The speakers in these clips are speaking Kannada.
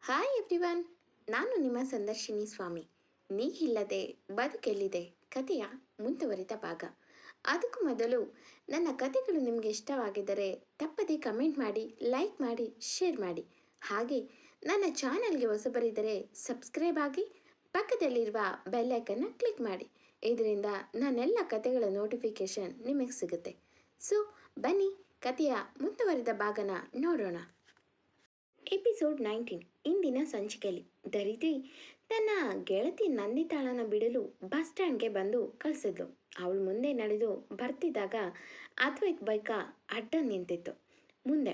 ಹಾಯ್ ಎವ್ರಿವನ್, ನಾನು ನಿಮ್ಮ ಸಂದರ್ಶಿನಿ ಸ್ವಾಮಿ. ನೀಗಿಲ್ಲದೆ ಬದುಕೆಲ್ಲಿದೆ ಕಥೆಯ ಮುಂದುವರಿದ ಭಾಗ. ಅದಕ್ಕೂ ಮೊದಲು ನನ್ನ ಕಥೆಗಳು ನಿಮಗೆ ಇಷ್ಟವಾಗಿದ್ದರೆ ತಪ್ಪದೇ ಕಮೆಂಟ್ ಮಾಡಿ, ಲೈಕ್ ಮಾಡಿ, ಶೇರ್ ಮಾಡಿ. ಹಾಗೆ ನನ್ನ ಚಾನಲ್ಗೆ ಹೊಸಬರಿದ್ದರೆ ಸಬ್ಸ್ಕ್ರೈಬ್ ಆಗಿ ಪಕ್ಕದಲ್ಲಿರುವ ಬೆಲ್ಲೈಕನ್ನು ಕ್ಲಿಕ್ ಮಾಡಿ. ಇದರಿಂದ ನನ್ನೆಲ್ಲ ಕಥೆಗಳ ನೋಟಿಫಿಕೇಷನ್ ನಿಮಗೆ ಸಿಗುತ್ತೆ. ಸೊ ಬನ್ನಿ, ಕಥೆಯ ಮುಂದುವರಿದ ಭಾಗನ ನೋಡೋಣ. ಎಪಿಸೋಡ್ 19. ಇಂದಿನ ಸಂಚಿಕೆಯಲ್ಲಿ ದರಿದ್ರಿ ತನ್ನ ಗೆಳತಿ ನಂದಿತಾಳನ ಬಿಡಲು ಬಸ್ ಸ್ಟ್ಯಾಂಡ್ಗೆ ಬಂದು ಕಳಿಸಿದ್ಲು. ಅವಳು ಮುಂದೆ ನಡೆದು ಬರ್ತಿದ್ದಾಗ ಅದ್ವೈತ್ ಬೈಕ ಅಡ್ಡ ನಿಂತಿತ್ತು. ಮುಂದೆ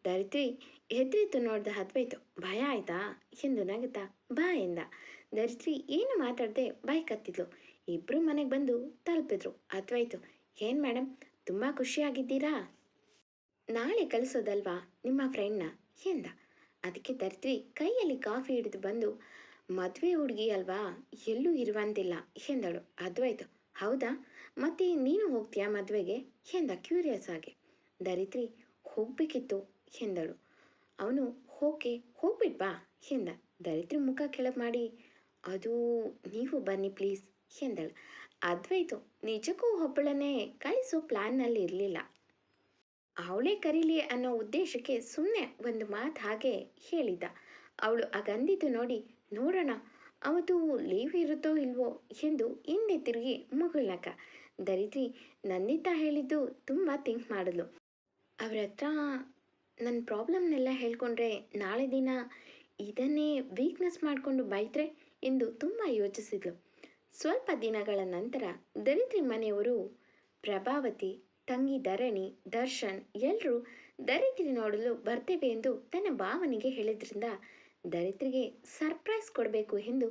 ದರಿದ್ರಿ ಹೆದರಿತು. ನೋಡ್ದ ಅದ್ವೈತು, ಭಯ ಆಯ್ತಾ ಎಂದು ನಗುತ್ತಾ ಬಾ ಎಂದ. ದರಿದ್ರಿ ಏನು ಮಾತಾಡದೆ ಬೈಕ್ ಹತ್ತಿದ್ಲು. ಇಬ್ರು ಮನೆಗೆ ಬಂದು ತಲುಪಿದ್ರು. ಅದ್ವೈತು, ಏನು ಮೇಡಮ್, ತುಂಬ ಖುಷಿಯಾಗಿದ್ದೀರಾ? ನಾಳೆ ಕಳಿಸೋದಲ್ವಾ ನಿಮ್ಮ ಫ್ರೆಂಡ್ನ ಎಂದ. ಅದಕ್ಕೆ ದರಿದ್ರಿ ಕೈಯಲ್ಲಿ ಕಾಫಿ ಹಿಡಿದು ಬಂದು, ಮದುವೆ ಹುಡುಗಿ ಅಲ್ವಾ, ಎಲ್ಲೂ ಇರುವಂತಿಲ್ಲ ಎಂದಳು. ಅದ್ವೈತು, ಹೌದಾ, ಮತ್ತೆ ನೀನು ಹೋಗ್ತೀಯಾ ಮದುವೆಗೆ ಎಂದ ಕ್ಯೂರಿಯಸ್ ಆಗಿ. ದರಿದ್ರಿ, ಹೋಗ್ಬೇಕಿತ್ತು ಎಂದಳು. ಅವನು ಹೋಗ್ಬಿಟ್ಬಾ ಎಂದ. ದರಿದ್ರಿ ಮುಖ ಕೆಳಗೆ ಮಾಡಿ, ಅದು ನೀವು ಬನ್ನಿ ಪ್ಲೀಸ್ ಎಂದಳು. ಅದ್ವೈತು ನಿಜಕ್ಕೂ ಒಬ್ಬಳನ್ನೇ ಕಳಿಸೋ ಪ್ಲ್ಯಾನ್ನಲ್ಲಿ ಇರಲಿಲ್ಲ. ಅವಳೇ ಕರೀಲಿ ಅನ್ನೋ ಉದ್ದೇಶಕ್ಕೆ ಸುಮ್ಮನೆ ಒಂದು ಮಾತು ಹಾಗೆ ಹೇಳಿದ್ದ. ಅವಳು ಆಗಂದಿದ್ದು ನೋಡಿ, ನೋಡೋಣ ಅವತ್ತು ಲೀವ್ ಇರುತ್ತೋ ಇಲ್ವೋ ಎಂದು ಹಿಂದೆ ತಿರುಗಿ ಮುಗುಳ್ನಕ. ದರಿದ್ರಿ ನಂದಿತಾ ಹೇಳಿದ್ದು ತುಂಬ ಥಿಂಕ್ ಮಾಡಿದ್ಲು. ಅವ್ರ ಹತ್ರ ನನ್ನ ಪ್ರಾಬ್ಲಮ್ನೆಲ್ಲ ಹೇಳ್ಕೊಂಡ್ರೆ ನಾಳೆ ದಿನ ಇದನ್ನೇ ವೀಕ್ನೆಸ್ ಮಾಡಿಕೊಂಡು ಬೈತ್ರೆ ಎಂದು ತುಂಬ ಯೋಚಿಸಿದ್ಲು. ಸ್ವಲ್ಪ ದಿನಗಳ ನಂತರ ದರಿದ್ರಿ ಮನೆಯವರು ಪ್ರಭಾವತಿ, ತಂಗಿ ಧರಣಿ, ದರ್ಶನ್ ಎಲ್ಲರೂ ದರಿದ್ರಿ ನೋಡಲು ಬರ್ತೇವೆ ಎಂದು ತನ್ನ ಭಾವನಿಗೆ ಹೇಳಿದ್ರಿಂದ ದರಿದ್ರಿಗೆ ಸರ್ಪ್ರೈಸ್ ಕೊಡಬೇಕು ಎಂದು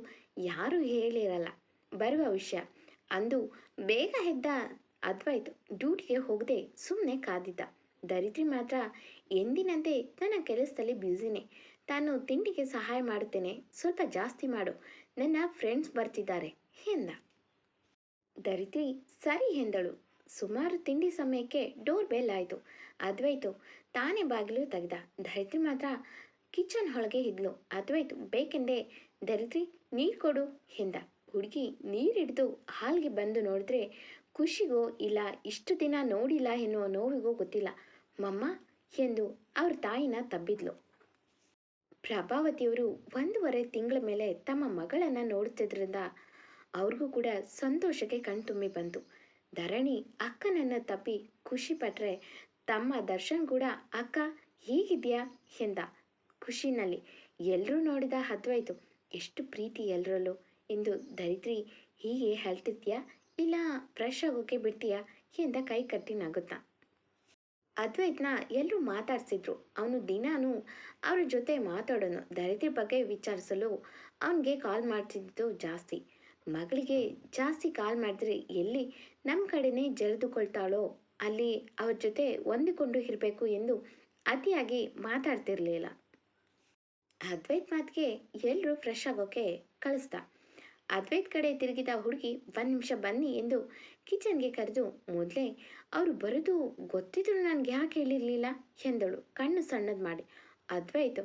ಯಾರೂ ಹೇಳಿರಲ್ಲ ಬರುವ ವಿಷಯ. ಅಂದು ಬೇಗ ಎದ್ದ ಅದ್ವೈತ್ ಡ್ಯೂಟಿಗೆ ಹೋಗದೆ ಸುಮ್ಮನೆ ಕಾದಿದ್ದ. ದರಿದ್ರಿ ಮಾತ್ರ ಎಂದಿನಂತೆ ತನ್ನ ಕೆಲಸದಲ್ಲಿ ಬ್ಯುಸಿನೇ. ತಾನು ತಿಂಡಿಗೆ ಸಹಾಯ ಮಾಡುತ್ತೇನೆ, ಸ್ವಲ್ಪ ಜಾಸ್ತಿ ಮಾಡು, ನನ್ನ ಫ್ರೆಂಡ್ಸ್ ಬರ್ತಿದ್ದಾರೆ ಎಂದ. ದರಿದ್ರಿ ಸರಿ ಎಂದಳು. ಸುಮಾರು ತಿಂಡಿ ಸಮಯಕ್ಕೆ ಡೋರ್ ಬೆಲ್ ಆಯಿತು. ಅದ್ವೈತು ತಾನೇ ಬಾಗಿಲು ತೆಗೆದ. ದರಿದ್ರಿ ಮಾತ್ರ ಕಿಚನ್ ಒಳಗೆ ಇದ್ಲು. ಅದ್ವೈತು ಬೇಕೆಂದೇ, ದರಿದ್ರಿ ನೀರು ಕೊಡು ಎಂದ. ಹುಡುಗಿ ನೀರು ಹಿಡಿದು ಹಾಲ್ಗೆ ಬಂದು ನೋಡಿದ್ರೆ ಖುಷಿಗೋ ಇಲ್ಲ ಇಷ್ಟು ದಿನ ನೋಡಿಲ್ಲ ಎನ್ನುವ ನೋವಿಗೋ ಗೊತ್ತಿಲ್ಲ, ಮಮ್ಮ ಎಂದು ಅವ್ರ ತಾಯಿನ ತಬ್ಬಿದ್ಲು. ಪ್ರಭಾವತಿಯವರು 1.5 ತಿಂಗಳ ಮೇಲೆ ತಮ್ಮ ಮಗಳನ್ನು ನೋಡುತ್ತಿದ್ದರಿಂದ ಅವ್ರಿಗೂ ಕೂಡ ಸಂತೋಷಕ್ಕೆ ಕಣ್ತುಂಬಿ ಬಂತು. ಧರಣಿ ಅಕ್ಕನನ್ನು ತಪ್ಪಿ ಖುಷಿ ಪಟ್ಟರೆ ತಮ್ಮ ದರ್ಶನ್ ಕೂಡ ಅಕ್ಕ ಹೇಗಿದೆಯಾ ಎಂದ ಖುಷಿನಲ್ಲಿ. ಎಲ್ಲರೂ ನೋಡಿದ ಅದ್ವೈತು, ಎಷ್ಟು ಪ್ರೀತಿ ಎಲ್ಲರಲ್ಲೂ ಎಂದು. ದರಿದ್ರಿ ಹೀಗೆ ಹೇಳ್ತಿದ್ಯಾ ಇಲ್ಲ ಫ್ರೆಶ್ ಆಗೋಕೆ ಬಿಡ್ತೀಯಾ ಎಂದ ಕೈ ಕಟ್ಟಿ ನಗುತ್ತಾ. ಅದ್ವೈತ್ನ ಎಲ್ಲರೂ ಮಾತಾಡ್ಸಿದ್ರು. ಅವನು ದಿನಾನು ಅವ್ರ ಜೊತೆ ಮಾತಾಡೋನು. ದರಿದ್ರಿ ಬಗ್ಗೆ ವಿಚಾರಿಸಲು ಅವನಿಗೆ ಕಾಲ್ ಮಾಡ್ತಿದ್ದು ಜಾಸ್ತಿ. ಮಗಳಿಗೆ ಜಾಸ್ತಿ ಕಾಲ್ ಮಾಡಿದ್ರೆ ಎಲ್ಲಿ ನಮ್ಮ ಕಡೆನೇ ಜರೆದುಕೊಳ್ತಾಳೋ ಅಲ್ಲಿ ಅವ್ರ ಜೊತೆ ಹೊಂದಿಕೊಂಡು ಇರಬೇಕು ಎಂದು ಅತಿಯಾಗಿ ಮಾತಾಡ್ತಿರ್ಲಿಲ್ಲ. ಅದ್ವೈತ್ ಮಾತಿಗೆ ಎಲ್ಲರೂ ಫ್ರೆಶ್ ಆಗೋಕೆ ಕಳಿಸ್ದ. ಅದ್ವೈತ್ ಕಡೆ ತಿರುಗಿದ ಹುಡುಗಿ 1 ನಿಮಿಷ ಬನ್ನಿ ಎಂದು ಕಿಚನ್ಗೆ ಕರೆದು, ಮೊದಲೇ ಅವರು ಬರೋದು ಗೊತ್ತಿದ್ರು ನನಗೆ ಯಾಕೆ ಹೇಳಿರಲಿಲ್ಲ ಎಂದಳು ಕಣ್ಣು ಸಣ್ಣದು ಮಾಡಿ. ಅದ್ವೈತು,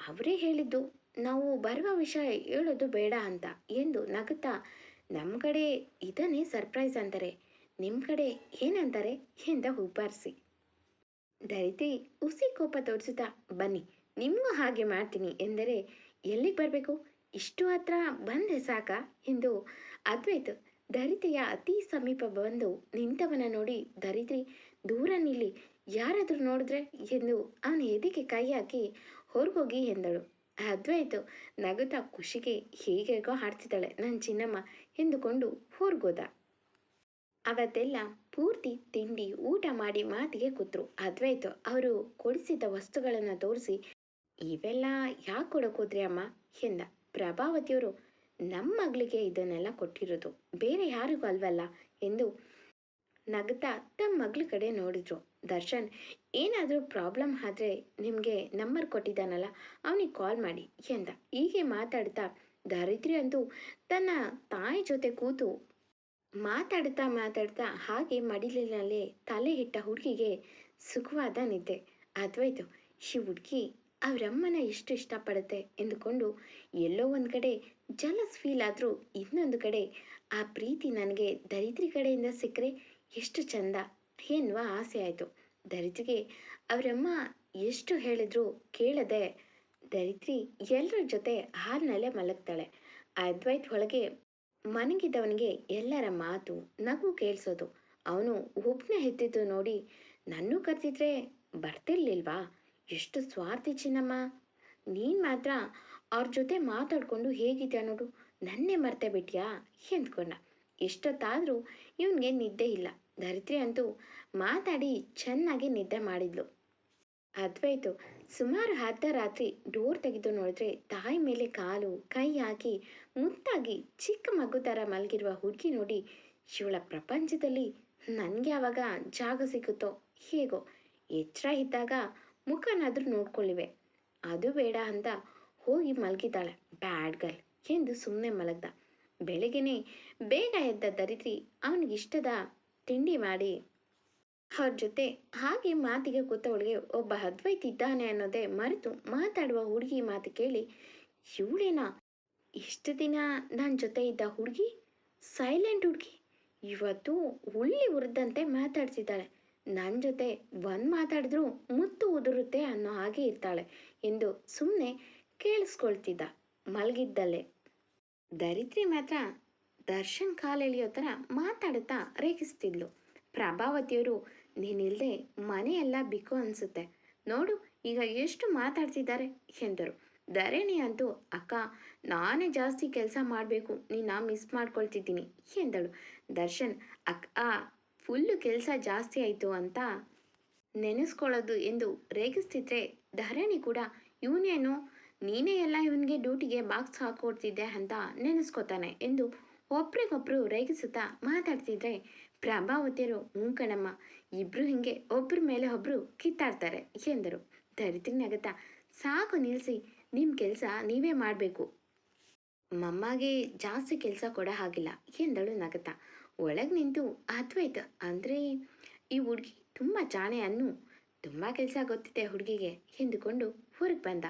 ಅವರೇ ಹೇಳಿದ್ದು ನಾವು ಬರುವ ವಿಷಯ ಹೇಳೋದು ಬೇಡ ಅಂತ ಎಂದು ನಗುತ್ತಾ, ನಮ್ಮ ಕಡೆ ಇದನ್ನೇ ಸರ್ಪ್ರೈಸ್ ಅಂತಾರೆ, ನಿಮ್ಮ ಕಡೆ ಏನಂತಾರೆ ಎಂದ ಉಬ್ಬಾರಿಸಿ. ದರಿದ್ರಿ ಹುಸಿ ಕೋಪ ತೋರಿಸುತ್ತಾ, ಬನ್ನಿ ನಿಮಗೂ ಹಾಗೆ ಮಾಡ್ತೀನಿ ಎಂದರೆ ಎಲ್ಲಿಗೆ ಬರಬೇಕು, ಇಷ್ಟು ಹತ್ರ ಬಂದೆ ಸಾಕಾ ಎಂದು. ಅದ್ವೈತ್ ದರಿದ್ರಿಯ ಅತಿ ಸಮೀಪ ಬಂದು ನಿಂತವನ ನೋಡಿ, ದರಿದ್ರಿ ದೂರ ನಿಲ್ಲಿ, ಯಾರಾದರೂ ನೋಡಿದ್ರೆ ಎಂದು ಅವನ ಎದೆಗೆ ಕೈ ಹಾಕಿ ಹೊರಗೋಗಿ ಎಂದಳು. ಅದ್ವೈತು ನಗುತ್ತಾ ಖುಷಿಗೆ ಹೇಗೇಗೋ ಹಾಡ್ತಿದ್ದಾಳೆ ನನ್ನ ಚಿನ್ನಮ್ಮ ಎಂದುಕೊಂಡು ಹೊರಗೋದ. ಅವತ್ತೆಲ್ಲ ಪೂರ್ತಿ ತಿಂಡಿ ಊಟ ಮಾಡಿ ಮಾತಿಗೆ ಕೂತ್ರು. ಅದ್ವೈತು ಅವರು ಕೊಡಿಸಿದ ವಸ್ತುಗಳನ್ನು ತೋರಿಸಿ, ಇವೆಲ್ಲ ಯಾಕೆ ಕೊಡೋಕೋದ್ರಿ ಅಮ್ಮ ಎಂದ. ಪ್ರಭಾವತಿಯವರು, ನಮ್ಮ ಮಗಳಿಗೆ ಇದನ್ನೆಲ್ಲ ಕೊಟ್ಟಿರೋದು, ಬೇರೆ ಯಾರಿಗೂ ಅಲ್ವಲ್ಲ ಎಂದು ನಗುತ್ತಾ ತಮ್ಮ ಮಗಳ ಕಡೆ ನೋಡಿದ್ರು. ದರ್ಶನ್, ಏನಾದರೂ ಪ್ರಾಬ್ಲಮ್ ಆದರೆ ನಿಮಗೆ ನಂಬರ್ ಕೊಟ್ಟಿದ್ದಾನಲ್ಲ ಅವನಿಗೆ ಕಾಲ್ ಮಾಡಿ ಎಂದ. ಹೀಗೆ ಮಾತಾಡ್ತಾ ದರಿದ್ರಿ ಅಂತೂ ತನ್ನ ತಾಯಿ ಜೊತೆ ಕೂತು ಮಾತಾಡ್ತಾ ಹಾಗೆ ಮಡಿಲಿನಲ್ಲಿ ತಲೆ ಇಟ್ಟ ಹುಡುಗಿಗೆ ಸುಖವಾದ ನಿದ್ದೆ. ಅದ್ವೈತು, ಈ ಹುಡುಗಿ ಅವರಮ್ಮನ ಎಷ್ಟು ಇಷ್ಟಪಡುತ್ತೆ ಎಂದುಕೊಂಡು ಎಲ್ಲೋ ಒಂದು ಕಡೆ ಜಲಸ್ ಫೀಲ್ ಆದರೂ ಇನ್ನೊಂದು ಕಡೆ ಆ ಪ್ರೀತಿ ನನಗೆ ದರಿದ್ರಿ ಕಡೆಯಿಂದ ಸಿಕ್ಕರೆ ಎಷ್ಟು ಚಂದ ಎನ್ನುವ ಆಸೆ ಆಯಿತು. ದರಿದ್ರಿಗೆ ಅವರಮ್ಮ ಎಷ್ಟು ಹೇಳಿದ್ರು ಕೇಳದೆ ದರಿದ್ರಿ ಎಲ್ಲರ ಜೊತೆ ಹಾಲ್ನಲ್ಲೇ ಮಲಗ್ತಾಳೆ. ಅದ್ವೈತ್ ಒಳಗೆ ಮನಗಿದ್ದವನಿಗೆ ಎಲ್ಲರ ಮಾತು ನಗು ಕೇಳಿಸೋದು. ಅವನು ಒಬ್ಬನೇ ಹೆತ್ತಿದ್ದು ನೋಡಿ ನನ್ನೂ ಕರ್ತಿದ್ರೆ ಬರ್ತಿರ್ಲಿಲ್ವಾ? ಎಷ್ಟು ಸ್ವಾರ್ಥಿ ಚಿನ್ನಮ್ಮ, ನೀನು ಮಾತ್ರ ಅವ್ರ ಜೊತೆ ಮಾತಾಡಿಕೊಂಡು ಹೇಗಿದ್ಯಾ ನೋಡು, ನನ್ನೇ ಮರ್ತೆ ಬಿಟ್ಯಾ ಎಂದ್ಕೊಂಡ. ಎಷ್ಟೊತ್ತಾದರೂ ಇವನಿಗೆ ನಿದ್ದೆ ಇಲ್ಲ. ಧರಿತ್ರಿ ಅಂತೂ ಮಾತಾಡಿ ಚೆನ್ನಾಗಿ ನಿದ್ದೆ ಮಾಡಿದ್ಲು. ಅದ್ವೈತು ಸುಮಾರು ಅರ್ಧ ರಾತ್ರಿ ಡೋರ್ ತೆಗೆದು ನೋಡಿದ್ರೆ ತಾಯಿ ಮೇಲೆ ಕಾಲು ಕೈ ಹಾಕಿ ಮುತ್ತಾಗಿ ಚಿಕ್ಕ ಮಗು ಥರ ಮಲಗಿರುವ ಹುಡುಗಿ ನೋಡಿ ಇವಳ ಪ್ರಪಂಚದಲ್ಲಿ ನನಗೆ ಯಾವಾಗ ಜಾಗ ಸಿಗುತ್ತೋ ಹೇಗೋ, ಎಚ್ಚರ ಇದ್ದಾಗ ಮುಖನಾದರೂ ನೋಡ್ಕೊಳ್ಳಿವೆ, ಅದು ಬೇಡ ಅಂತ ಹೋಗಿ ಮಲಗಿದ್ದಾಳೆ ಬ್ಯಾಡ್ ಗರ್ಲ್ ಎಂದು ಸುಮ್ಮನೆ ಮಲಗ್ದ. ಬೆಳಗ್ಗೆನೆ ಬೇಗ ಎದ್ದ ದರಿದ್ರಿ ಅವನಿಗಿಷ್ಟದ ತಿಂಡಿ ಮಾಡಿ ಅವ್ರ ಜೊತೆ ಹಾಗೆ ಮಾತಿಗೆ ಕೂತವಳಿಗೆ ಒಬ್ಬ ಅದ್ವೈತ್ ಇದ್ದಾನೆ ಅನ್ನೋದೇ ಮರೆತು ಮಾತಾಡುವ ಹುಡುಗಿ ಮಾತು ಕೇಳಿ ಇವಳೇನಾ ಇಷ್ಟು ದಿನ ನನ್ನ ಜೊತೆ ಇದ್ದ ಹುಡುಗಿ, ಸೈಲೆಂಟ್ ಹುಡುಗಿ, ಇವತ್ತು ಹುಳ್ಳಿ ಉರಿದಂತೆ ಮಾತಾಡ್ತಿದ್ದಾಳೆ, ನನ್ನ ಜೊತೆ ಒಂದು ಮಾತಾಡಿದ್ರೂ ಮುತ್ತು ಉದುರುತ್ತೆ ಅನ್ನೋ ಹಾಗೆ ಇರ್ತಾಳೆ ಎಂದು ಸುಮ್ಮನೆ ಕೇಳಿಸ್ಕೊಳ್ತಿದ್ದ ಮಲಗಿದ್ದಲ್ಲೇ. ದರಿದ್ರಿ ಮಾತ್ರ ದರ್ಶನ್ ಕಾಲೆಳೆಯೋ ಥರ ಮಾತಾಡುತ್ತಾ ರೇಗಿಸ್ತಿದ್ಲು. ಪ್ರಭಾವತಿಯವರು ನೀನಿಲ್ಲದೆ ಮನೆಯೆಲ್ಲ ಬಿಕೋ ಅನಿಸುತ್ತೆ ನೋಡು, ಈಗ ಎಷ್ಟು ಮಾತಾಡ್ತಿದ್ದಾರೆ ಎಂದರು. ಧರಣಿ ಅಂತೂ ಅಕ್ಕ ನಾನೇ ಜಾಸ್ತಿ ಕೆಲಸ ಮಾಡಬೇಕು, ನಿನ್ನ ಮಿಸ್ ಮಾಡ್ಕೊಳ್ತಿದ್ದೀನಿ ಎಂದಳು. ದರ್ಶನ್ ಅಕ್ಕ ಫುಲ್ಲು ಕೆಲಸ ಜಾಸ್ತಿ ಆಯಿತು ಅಂತ ನೆನೆಸ್ಕೊಳ್ಳೋದು ಎಂದು ರೇಗಿಸ್ತಿದ್ರೆ ಧರಣಿ ಕೂಡ ಇವನೇನು ನೀನೇ ಎಲ್ಲ ಇವನಿಗೆ ಡ್ಯೂಟಿಗೆ ಬಾಕ್ಸ್ ಹಾಕೊಡ್ತಿದ್ದೆ ಅಂತ ನೆನೆಸ್ಕೋತಾನೆ ಎಂದು ಒಬ್ರಿಗೊಬ್ರು ರೇಗಿಸುತ್ತಾ ಮಾತಾಡ್ತಿದ್ರೆ ಪ್ರಭಾವತಿಯರು ಕಣಮ್ಮ, ಇಬ್ರು ಹಿಂಗೆ ಒಬ್ಬರ ಮೇಲೆ ಒಬ್ಬರು ಕಿತ್ತಾಡ್ತಾರೆ ಎಂದರು. ಧರಿತ್ರಿ ನಗತ್ತಾ ಸಾಕು ನಿಲ್ಲಿಸಿ, ನಿಮ್ಮ ಕೆಲಸ ನೀವೇ ಮಾಡಬೇಕು, ಮಮ್ಮಗೆ ಜಾಸ್ತಿ ಕೆಲಸ ಕೊಡೋ ಹಾಗಿಲ್ಲ ಎಂದಳು ನಗತ್ತಾ. ಒಳಗೆ ನಿಂತು ಅದ್ವೈತ ಅಂದರೆ ಈ ಹುಡುಗಿ ತುಂಬ ಜಾಣೆ ಅನ್ನು, ತುಂಬ ಕೆಲಸ ಗೊತ್ತಿದೆ ಹುಡುಗಿಗೆ ಎಂದುಕೊಂಡು ಹೊರಗೆ ಬಂದ.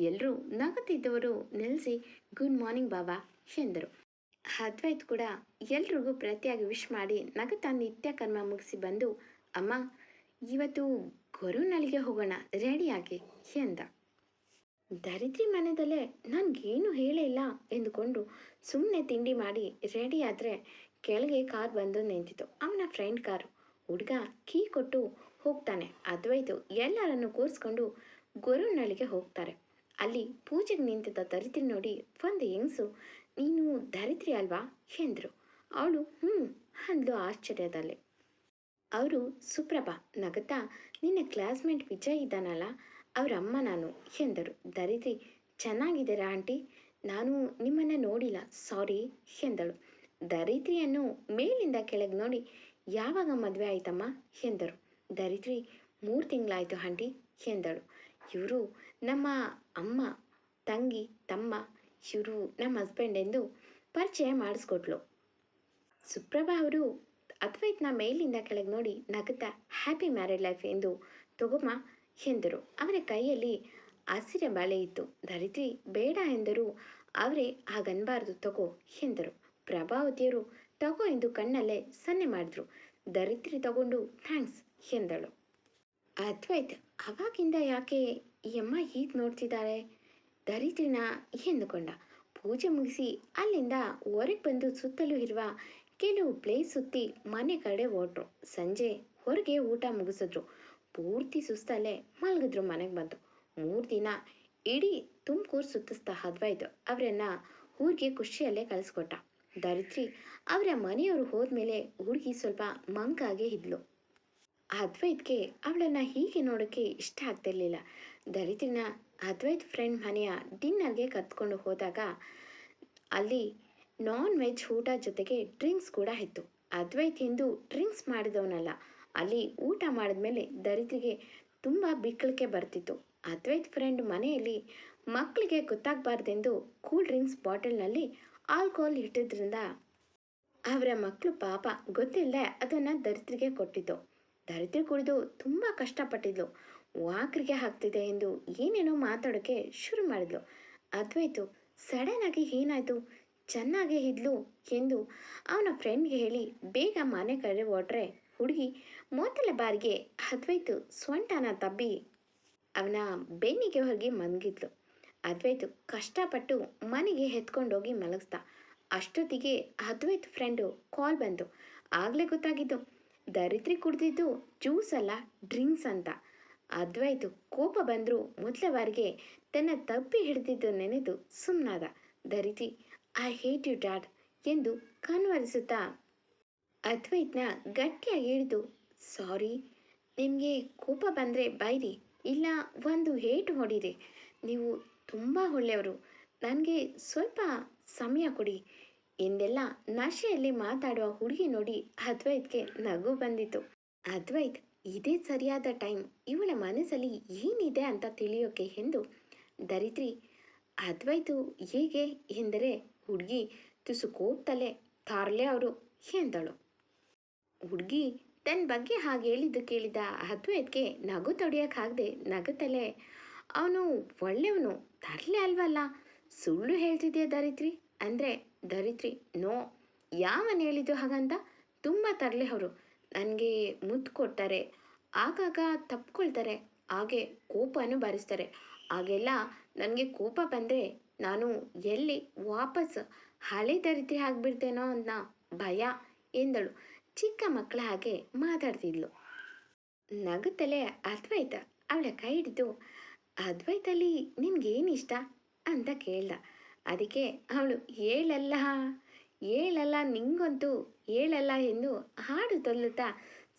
ಎಲ್ಲರೂ ನಗುತ್ತಿದ್ದವರು ನಿಲ್ಲಿಸಿ ಗುಡ್ ಮಾರ್ನಿಂಗ್ ಬಾಬಾ ಎಂದರು. ಅದ್ವೈತ್ ಕೂಡ ಎಲ್ರಿಗೂ ಪ್ರತಿಯಾಗಿ ವಿಶ್ ಮಾಡಿ ನಗುತ್ತಾ ನಿತ್ಯ ಕರ್ಮ ಮುಗಿಸಿ ಬಂದು ಅಮ್ಮ ಇವತ್ತು ಗೊರುನಳಿಗೆ ಹೋಗೋಣ ರೆಡಿಯಾಗಿ ಎಂದ. ದರಿದ್ರಿ ಮನೆಯಲ್ಲೇ ನನಗೇನು ಹೇಳೇ ಇಲ್ಲ ಎಂದುಕೊಂಡು ಸುಮ್ಮನೆ ತಿಂಡಿ ಮಾಡಿ ರೆಡಿ ಆದರೆ ಕೆಳಗೆ ಕಾರ್ ಬಂದು ನಿಂತಿತು. ಅವನ ಫ್ರೆಂಡ್ ಕಾರು. ಹುಡುಗ ಕೀ ಕೊಟ್ಟು ಹೋಗ್ತಾನೆ. ಅದ್ವೈತು ಎಲ್ಲರನ್ನು ಕೂರಿಸ್ಕೊಂಡು ಗೊರುನಳಿಗೆ ಹೋಗ್ತಾರೆ. ಅಲ್ಲಿ ಪೂಜೆಗೆ ನಿಂತಿದ್ದ ದರಿದ್ರಿ ನೋಡಿ ಒಂದು ಹೆಂಗಸು ನೀನು ದರಿದ್ರಿ ಅಲ್ವಾ ಎಂದರು. ಅವಳು ಅಂದ್ಲು ಆಶ್ಚರ್ಯದಲ್ಲಿ. ಅವರು ಸುಪ್ರಭಾ ನಗುತ್ತಾ ನಿನ್ನ ಕ್ಲಾಸ್ಮೇಟ್ ವಿಜಯ್ ಇದ್ದಾನಲ್ಲ ಅವರ ಅಮ್ಮ ನಾನು ಎಂದರು. ದರಿದ್ರಿ ಚೆನ್ನಾಗಿದ್ದೀರಾ ಆಂಟಿ, ನಾನು ನಿಮ್ಮನ್ನು ನೋಡಿಲ್ಲ ಸಾರಿ ಎಂದಳು. ದರಿದ್ರಿಯನ್ನು ಮೇಲಿಂದ ಕೆಳಗೆ ನೋಡಿ ಯಾವಾಗ ಮದುವೆ ಆಯ್ತಮ್ಮ ಎಂದರು. ದರಿದ್ರಿ 3 ತಿಂಗಳಾಯಿತು ಆಂಟಿ ಎಂದಳು. ಇವರು ನಮ್ಮ ಅಮ್ಮ ತಂಗಿ ತಮ್ಮ, ಇವರು ನಮ್ಮ ಹಸ್ಬೆಂಡ್ ಎಂದು ಪರಿಚಯ ಮಾಡಿಸ್ಕೊಟ್ಲು. ಸುಪ್ರಭಾ ಅವರು ಅದ್ವೈತ್ನ ಮೇಲಿಂದ ಕೆಳಗೆ ನೋಡಿ ನಗುತ್ತಾ ಹ್ಯಾಪಿ ಮ್ಯಾರಿಡ್ ಲೈಫ್ ಎಂದು ತಗೊಮ್ಮ ಎಂದರು. ಅವರ ಕೈಯಲ್ಲಿ ಹಸಿರ ಬಾಳೆ ಇತ್ತು. ದರಿದ್ರಿ ಬೇಡ ಎಂದರು. ಅವರೇ ಹಾಗನ್ಬಾರ್ದು ತಗೋ ಎಂದರು. ಪ್ರಭಾವತಿಯರು ತಗೋ ಎಂದು ಕಣ್ಣಲ್ಲೇ ಸನ್ನೆ ಮಾಡಿದ್ರು. ದರಿದ್ರಿ ತಗೊಂಡು ಥ್ಯಾಂಕ್ಸ್ ಎಂದಳು. ಅದ್ವೈತ್ ಅವಾಗಿಂದ ಯಾಕೆ ಈ ಅಮ್ಮ ಹೀಗೆ ನೋಡ್ತಿದ್ದಾರೆ ದರಿದ್ರಿನ ಎಂದುಕೊಂಡ. ಪೂಜೆ ಮುಗಿಸಿ ಅಲ್ಲಿಂದ ಹೊರಗೆ ಬಂದು ಸುತ್ತಲೂ ಇರುವ ಕೆಲವು ಪ್ಲೇಸ್ ಸುತ್ತಿ ಮನೆ ಕಡೆ ಹೊರಟ್ರು. ಸಂಜೆ ಹೊರಗೆ ಊಟ ಮುಗಿಸಿದ್ರು. ಪೂರ್ತಿ ಸುಸ್ತಲ್ಲೇ ಮಲಗಿದ್ರು. ಮನೆಗೆ ಬಂದು 3 ದಿನ ಇಡೀ ತುಮಕೂರು ಸುತ್ತಿಸ್ತಾ ಅದ್ವೈತ್ ಅವರನ್ನು ಊರಿಗೆ ಖುಷಿಯಲ್ಲೇ ಕಳಿಸ್ಕೊಟ್ಟ. ದರಿದ್ರಿ ಅವರ ಮನೆಯವರು ಹೋದ್ಮೇಲೆ ಹುಡುಗಿ ಸ್ವಲ್ಪ ಮಂಕಾಗೆ ಇದ್ಲು. ಅದ್ವೈತ್ಗೆ ಅವಳನ್ನು ಹೀಗೆ ನೋಡೋಕ್ಕೆ ಇಷ್ಟ ಆಗ್ತಿರ್ಲಿಲ್ಲ. ದರಿದ್ರಿನ ಅದ್ವೈತ್ ಫ್ರೆಂಡ್ ಮನೆಯ ಡಿನ್ನರ್ಗೆ ಕರ್ಕೊಂಡು ಹೋದಾಗ ಅಲ್ಲಿ ನಾನ್ ವೆಜ್ ಊಟ ಜೊತೆಗೆ ಡ್ರಿಂಕ್ಸ್ ಕೂಡ ಇತ್ತು. ಅದ್ವೈತ್ ಎಂದು ಡ್ರಿಂಕ್ಸ್ ಮಾಡಿದವನಲ್ಲ. ಅಲ್ಲಿ ಊಟ ಮಾಡಿದ್ಮೇಲೆ ದರಿದ್ರಿಗೆ ತುಂಬ ಬಿಕ್ಕಳಿಕೆ ಬರ್ತಿತ್ತು. ಅದ್ವೈತ್ ಫ್ರೆಂಡ್ ಮನೆಯಲ್ಲಿ ಮಕ್ಕಳಿಗೆ ಗೊತ್ತಾಗಬಾರ್ದೆಂದು ಕೂಲ್ ಡ್ರಿಂಕ್ಸ್ ಬಾಟಲ್ನಲ್ಲಿ ಆಲ್ಕೋಹಾಲ್ ಇಟ್ಟಿದ್ರಿಂದ ಅವರ ಮಕ್ಕಳು ಪಾಪ ಗೊತ್ತಿಲ್ಲದೆ ಅದನ್ನು ದರಿದ್ರಿಗೆ ಕೊಟ್ಟಿದ್ದು. ದರಿದ್ರಿ ಕುಡಿದು ತುಂಬ ಕಷ್ಟಪಟ್ಟಿದ್ಲು. ವಾಕರಿಗೆ ಹಾಕ್ತಿದೆ ಎಂದು ಏನೇನೋ ಮಾತಾಡೋಕ್ಕೆ ಶುರು ಮಾಡಿದ್ಲು. ಅದ್ವೈತು ಸಡನ್ ಆಗಿ ಏನಾಯ್ತು, ಚೆನ್ನಾಗೇ ಇದ್ಲು ಎಂದು ಅವನ ಫ್ರೆಂಡ್ಗೆ ಹೇಳಿ ಬೇಗ ಮನೆ ಕಡೆ ಹೊರಟ್ರೆ ಹುಡುಗಿ ಮೊದಲ ಬಾರಿಗೆ ಅದ್ವೈತು ಸೊಂಟನ ತಬ್ಬಿ ಅವನ ಬೆನ್ನಿಗೆ ಹೋಗಿ ಮಲಗಿದ್ಲು. ಅದ್ವೈತು ಕಷ್ಟಪಟ್ಟು ಮನೆಗೆ ಎತ್ಕೊಂಡೋಗಿ ಮಲಗಿಸ್ದ. ಅಷ್ಟೊತ್ತಿಗೆ ಅದ್ವೈತ್ ಫ್ರೆಂಡು ಕಾಲ್ ಬಂತು. ಆಗಲೇ ಗೊತ್ತಾಗಿದ್ದು ದರಿದ್ರಿ ಕುಡ್ದಿದ್ದು ಜ್ಯೂಸ್ ಅಲ್ಲ ಡ್ರಿಂಕ್ಸ್ ಅಂತ. ಅದ್ವೈತು ಕೋಪ ಬಂದರೂ ಮೊದಲ ಬಾರಿಗೆ ತನ್ನ ತಪ್ಪಿ ಹಿಡಿದಿದ್ದು ನೆನೆದು ಸುಮ್ಮನಾದ. ದರಿದ್ರಿ ಐ ಹೇಟ್ ಯು ಡ್ಯಾಡ್ ಎಂದು ಕನ್ವರಿಸುತ್ತಾ ಅದ್ವೈತ್ನ ಗಟ್ಟಿಯಾಗಿ ಹಿಡಿದು ಸಾರಿ, ನಿಮಗೆ ಕೋಪ ಬಂದರೆ ಬೈರಿ, ಇಲ್ಲ ಒಂದು ಏಟು ಹೊಡೀರಿ. ನೀವು ತುಂಬ ಒಳ್ಳೆಯವರು, ನನಗೆ ಸ್ವಲ್ಪ ಸಮಯ ಕೊಡಿ ಎಂದೆಲ್ಲ ನಶೆಯಲ್ಲಿ ಮಾತಾಡುವ ಹುಡುಗಿ ನೋಡಿ ಅದ್ವೈತ್ಗೆ ನಗು ಬಂದಿತು. ಅದ್ವೈತ್ ಇದೇ ಸರಿಯಾದ ಟೈಮ್, ಇವಳ ಮನಸ್ಸಲ್ಲಿ ಏನಿದೆ ಅಂತ ತಿಳಿಯೋಕೆ ಎಂದು ದರಿದ್ರಿ ಅದ್ವೈತು ಹೇಗೆ ಎಂದರೆ ಹುಡುಗಿ ತುಸು ಕೋಪ್ತಲೇ ತಾರ್ಲೆ ಅವರು ಎಂದಳು. ಹುಡುಗಿ ತನ್ನ ಬಗ್ಗೆ ಹಾಗೆ ಹೇಳಿದ್ದು ಕೇಳಿದ ಅದ್ವೈತ್ಗೆ ನಗು ತಡೆಯೋಕ್ಕಾಗದೆ ನಗುತ್ತಲೇ ಅವನು ಒಳ್ಳೆಯವನು ತರಲೆ ಅಲ್ವಲ್ಲ, ಸುಳ್ಳು ಹೇಳ್ತಿದ್ಯಾ ದರಿದ್ರಿ ಅಂದರೆ ದರಿದ್ರಿ ನೋ, ಯಾವನು ಹೇಳಿದ್ದು ಹಾಗಂತ, ತುಂಬ ತರಲೆ ಅವರು, ನನಗೆ ಮುದ್ದು ಕೊಡ್ತಾರೆ, ಆಗಾಗ ತಪ್ಕೊಳ್ತಾರೆ, ಹಾಗೆ ಕೋಪನೂ ಬಾರಿಸ್ತಾರೆ. ಹಾಗೆಲ್ಲ ನನಗೆ ಕೋಪ ಬಂದರೆ ನಾನು ಎಲ್ಲಿ ವಾಪಸ್ ಹಳೆ ದರಿದ್ರಿ ಆಗಿಬಿಡ್ತೇನೋ ಅನ್ನೋ ಭಯ ಎಂದಳು. ಚಿಕ್ಕ ಮಕ್ಕಳ ಹಾಗೆ ಮಾತಾಡ್ತಿದ್ಲು. ನಗುತ್ತಲೇ ಅದ್ವೈತ ಅವಳ ಕೈ ಹಿಡಿದು ಅದ್ವೈತಲ್ಲಿ ನಿನ್ಗೇನು ಇಷ್ಟ ಅಂತ ಕೇಳ್ದ. ಅದಕ್ಕೆ ಅವಳು ಹೇಳಲ್ಲ ಹೇಳಲ್ಲ ನಿಂಗಂತೂ ಹೇಳಲ್ಲ ಎಂದು ಹಾಡು ತೊಲ್ಲುತ್ತಾ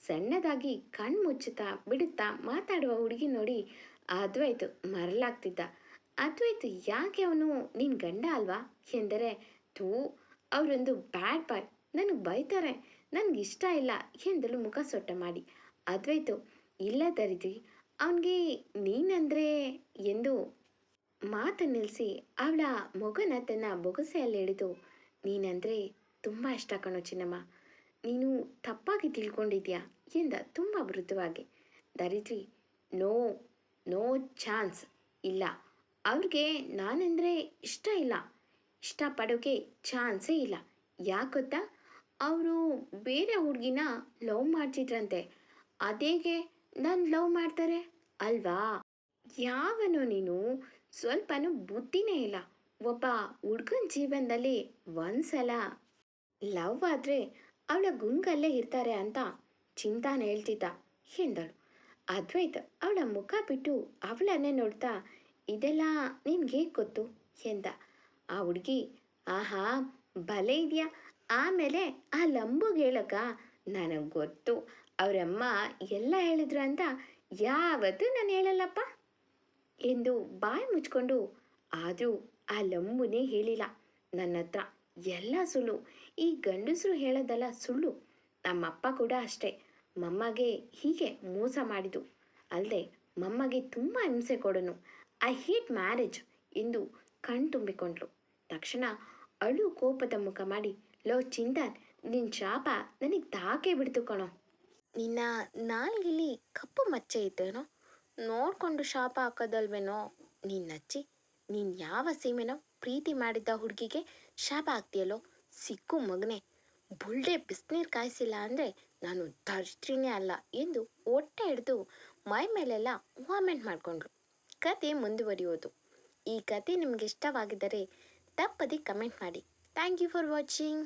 ಸಣ್ಣದಾಗಿ ಕಣ್ಣು ಮುಚ್ಚುತ್ತಾ ಬಿಡುತ್ತಾ ಮಾತಾಡುವ ಹುಡುಗಿ ನೋಡಿ ಅದ್ವೈತು ಮರಳಾಗ್ತಿದ್ದ. ಅದ್ವೈತು ಯಾಕೆ ಅವನು ನಿನ್ನ ಗಂಡ ಅಲ್ವಾ ಎಂದರೆ ತೂ ಅವರೊಂದು ಬ್ಯಾಡ್ ಬಾಯ್, ನನಗೆ ಬೈತಾರೆ, ನನಗಿಷ್ಟ ಇಲ್ಲ ಎಂದಳು ಮುಖ ಸೊಟ್ಟ ಮಾಡಿ. ಅದ್ವೈತು ಇಲ್ಲ ದರಿದ್ರಿ, ಅವನಿಗೆ ನೀನಂದರೆ ಎಂದು ಮಾತು ನಿಲ್ಲಿಸಿ ಅವಳ ಮಗನ ತನ್ನ ಬೊಗಸೆಯಲ್ಲಿ ಹಿಡಿದು ನೀನಂದರೆ ತುಂಬ ಇಷ್ಟ ಕಣೋ ಚಿನ್ನಮ್ಮ, ನೀನು ತಪ್ಪಾಗಿ ತಿಳ್ಕೊಂಡಿದ್ಯಾ ಎಂದ ತುಂಬ ಮೃದುವಾಗಿ. ದರಿದ್ರಿ ನೋ ನೋ ಚಾನ್ಸ್, ಇಲ್ಲ, ಅವ್ರಿಗೆ ನಾನೆಂದರೆ ಇಷ್ಟ ಇಲ್ಲ, ಇಷ್ಟಪಡೋಕ್ಕೆ ಚಾನ್ಸೇ ಇಲ್ಲ. ಯಾಕೆ ಗೊತ್ತಾ, ಅವರು ಬೇರೆ ಹುಡುಗಿನ ಲವ್ ಮಾಡ್ತಿದ್ರಂತೆ, ಅದೇಗೆ ನಾನು ಲವ್ ಮಾಡ್ತಾರೆ ಅಲ್ವಾ. ಯಾವನೋ ನೀನು, ಸ್ವಲ್ಪನೂ ಬುದ್ಧಿನೇ ಇಲ್ಲ. ಒಬ್ಬ ಹುಡುಗನ ಜೀವನದಲ್ಲಿ ಒಂದ್ಸಲ ಲವ್ ಆದರೆ ಅವಳ ಗುಂಗಲ್ಲೇ ಇರ್ತಾರೆ ಅಂತ ಚಿಂತಾನ ಹೇಳ್ತಿದ್ದ ಎಂದಳು. ಅದ್ವೈತ್ ಅವಳ ಮುಖ ಬಿಟ್ಟು ಅವಳನ್ನೇ ನೋಡ್ತಾ ಇದೆಲ್ಲ ನಿನ್ಗೆ ಗೊತ್ತು ಎಂದ. ಆ ಹುಡುಗಿ ಆಹಾ ಭಲೆ ಇದೆಯಾ, ಆಮೇಲೆ ಆ ಲಂಬುಗೆ ಹೇಳಕ್ಕ ನನಗೆ ಗೊತ್ತು, ಅವರಮ್ಮ ಎಲ್ಲ ಹೇಳಿದ್ರು ಅಂತ ಯಾವತ್ತೂ ನಾನು ಹೇಳಲ್ಲಪ್ಪ ಎಂದು ಬಾಯಿ ಮುಚ್ಕೊಂಡು. ಆದರೂ ಆ ಲಂಬುನೇ ಹೇಳಿಲ್ಲ ನನ್ನ ಹತ್ರ, ಎಲ್ಲ ಸುಳ್ಳು, ಈ ಗಂಡಸರು ಹೇಳೋದಲ್ಲ ಸುಳ್ಳು. ನಮ್ಮಪ್ಪ ಕೂಡ ಅಷ್ಟೇ ಮಮ್ಮಗೆ ಹೀಗೆ ಮೋಸ ಮಾಡಿದ್ದು ಅಲ್ಲದೆ ಮಮ್ಮಗೆ ತುಂಬ ಹಿಂಸೆ ಕೊಡೋನು. ಐ ಹೇಟ್ ಮ್ಯಾರೇಜ್ ಎಂದು ಕಣ್ ತುಂಬಿಕೊಂಡ್ಳು. ತಕ್ಷಣ ಅಳು ಕೋಪದ ಮುಖ ಮಾಡಿ ಲೋ ಚಿಂತನ್, ನಿನ್ನ ಶಾಪ ನನಗೆ ತಾಕೆ ಬಿಡ್ತು ಕಣೋ. ನಿನ್ನ ನಾಲ್ಗಿಲಿ ಕಪ್ಪು ಮಚ್ಚೆ ಇದ್ದೇನೋ ನೋಡಿಕೊಂಡು ಶಾಪ ಹಾಕೋದಲ್ವೇನೋ. ನೀನಚ್ಚಿ ನೀನು ಯಾವ ಸೀಮೆನೋ ಪ್ರೀತಿ ಮಾಡಿದ್ದ ಹುಡುಗಿಗೆ ಶಾಪ ಹಾಕ್ತೀಯಲ್ಲೋ ಸಿಕ್ಕು ಮಗನೆ. ಬುಳ್ಳೆ ಬಿಸಿನೀರು ಕಾಯಿಸಿಲ್ಲ ಅಂದರೆ ನಾನು ದರಿದ್ರಿನೇ ಅಲ್ಲ ಎಂದು ಹೊಟ್ಟೆ ಹಿಡಿದು ಮೈ ಮೇಲೆಲ್ಲ ವಾಮೆಂಟ್ ಮಾಡಿಕೊಂಡ್ರು. ಕತೆ ಮುಂದುವರಿಯೋದು. ಈ ಕತೆ ನಿಮಗೆ ಇಷ್ಟವಾಗಿದ್ದರೆ ತಪ್ಪದೆ ಕಮೆಂಟ್ ಮಾಡಿ. Thank you for watching.